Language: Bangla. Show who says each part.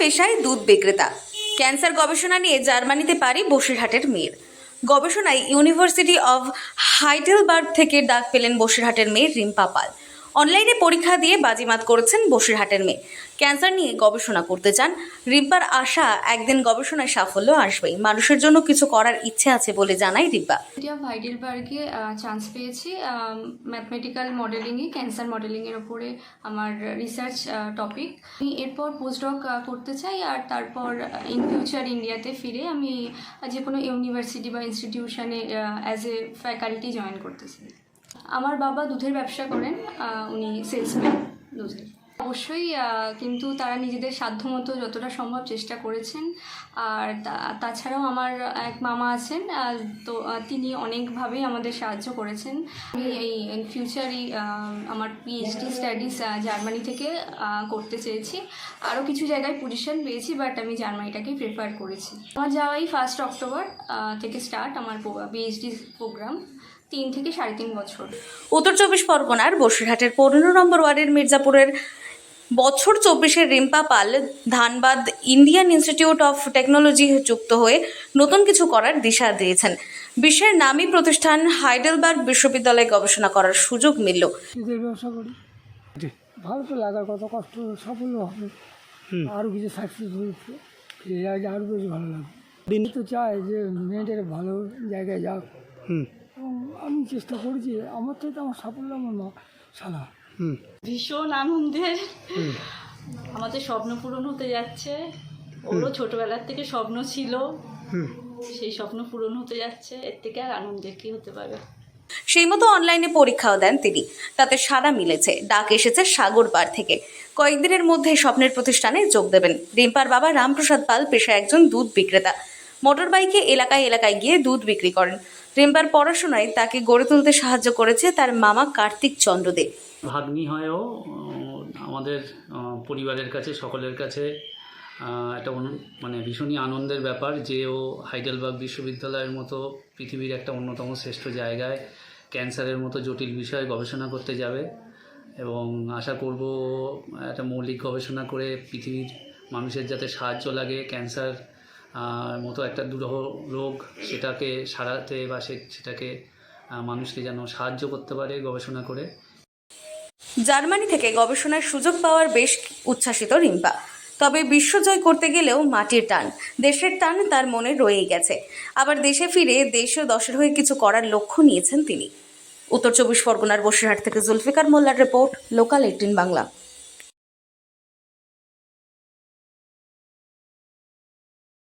Speaker 1: পেশায় দুধ বিক্রেতা। ক্যান্সার গবেষণা নিয়ে জার্মানিতে পাড়ি বসিরহাটের মেয়ের। গবেষণায় ইউনিভার্সিটি অব হাইডেলবার্গ থেকে ডাক পেলেন বসিরহাটের মেয়ে রিম্পা পাল। অনলাইনে পরীক্ষা দিয়ে বাজিমাত করেছেন বসিরহাটের মেয়ে। ক্যান্সার নিয়ে গবেষণা করতে চান রিম্পার। আশা একদিন গবেষণায় সাফল্য আসবেই। মানুষের জন্য কিছু করার ইচ্ছে আছে বলে জানায় রিম্পা।
Speaker 2: ইউনিভার্সিটি অফ হাইডেলবার্গে চান্স পেয়েছি ম্যাথমেটিক্যাল মডেলিংয়ে, ক্যান্সার মডেলিংয়ের ওপরে আমার রিসার্চ টপিক। আমি এরপর পোস্টডক করতে চাই, আর তারপর ইন ফিউচার ইন্ডিয়াতে ফিরে আমি যে কোনো ইউনিভার্সিটি বা ইনস্টিটিউশনে অ্যাজ এ ফ্যাকাল্টি জয়েন করতে চাই। আমার বাবা দুধের ব্যবসা করেন, উনি সেলসম্যান দুধের। অবশ্যই, কিন্তু তারা নিজেদের সাধ্যমতো যতটা সম্ভব চেষ্টা করেছেন। আর তাছাড়াও আমার এক মামা আছেন, তো তিনি অনেকভাবেই আমাদের সাহায্য করেছেন। আমি এই ফিউচারই আমার পিএইচডি স্টাডিজ জার্মানি থেকে করতে চেয়েছি। আরও কিছু জায়গায় পজিশন পেয়েছি, বাট আমি জার্মানিটাকেই প্রেফার করেছি। আমার যাওয়াই 1 অক্টোবর থেকে স্টার্ট আমার পিএইচডি প্রোগ্রাম, 3 থেকে 3.5 বছর।
Speaker 1: উত্তর 24 পরগনার বসিরহাটের 15 নম্বর ওয়ার্ডের মির্জাপুরের বছর 24-এর Rimpa Pal Dhanbad Indian Institute of Technology যুক্ত হয়ে নতুন কিছু করার দিশা দিয়েছেন। বিশ্বের নামী প্রতিষ্ঠান হাইডেলবার্গ বিশ্ববিদ্যালয়ে গবেষণা করার সুযোগ মিলল।
Speaker 3: ব্যবসা করি, ভালো তো লাগার কত কষ্ট সাফল্য হবে, আরও কিছু সাকসেসফুল এই আগে আরও বেশি ভালো লাগবে। দিন তো চাই যে মেয়েদের ভালো জায়গায় যাক, এবং আমি চেষ্টা করেছি। আমার থেকে আমার সাফল্য আমার মা সালা।
Speaker 4: ভীষণ আনন্দের, আমাদের স্বপ্ন পূরণ হতে যাচ্ছে। ওরও ছোটবেলার থেকে স্বপ্ন ছিল, সেই স্বপ্ন পূরণ হতে যাচ্ছে। এর থেকে আর আনন্দের কি হতে পারে।
Speaker 1: সেই মতো অনলাইনে পরীক্ষাও দেন তিনি, তাতে সাড়া মিলেছে। ডাক এসেছে সাগরপাড় থেকে। কয়েকদিনের মধ্যে স্বপ্নের প্রতিষ্ঠানে যোগ দেবেন। রিম্পার বাবা রামপ্রসাদ পাল পেশায় একজন দুধ বিক্রেতা। মোটর বাইকে এলাকায় এলাকায় গিয়ে দুধ বিক্রি করেন। রিম্পার পড়াশোনায় তাকে গড়ে তুলতে সাহায্য করেছে তার মামা কার্তিক চন্দ্র দে।
Speaker 5: ভাগ্নি হয়েও আমাদের পরিবারের কাছে, সকলের কাছে একটা মানে ভীষণই আনন্দের ব্যাপার যে ও হাইডেলবার্গ বিশ্ববিদ্যালয়ের মতো পৃথিবীর একটা অন্যতম শ্রেষ্ঠ জায়গায় ক্যান্সারের মতো জটিল বিষয়ে গবেষণা করতে যাবে। এবং আশা করব একটা মৌলিক গবেষণা করে পৃথিবীর মানুষের যাতে সাহায্য লাগে, ক্যান্সার মতো একটা দুরূহ রোগ সেটাকে সারাতে বা সেটাকে মানুষকে যেন সাহায্য করতে পারে গবেষণা করে।
Speaker 1: জার্মানি থেকে গবেষণার সুযোগ পাওয়ার বেশ উচ্ছ্বাসিত রিম্পা। তবে বিশ্বজয় করতে গেলেও মাটির টান, দেশের টান তার মনে রয়েই গেছে। আবার দেশে ফিরে দেশ ও দশের হয়ে কিছু করার লক্ষ্য নিয়েছেন তিনি। উত্তর 24 পরগনার বসিরহাট থেকে জুলফিকার মোল্লার রিপোর্ট, লোকাল 18 বাংলা।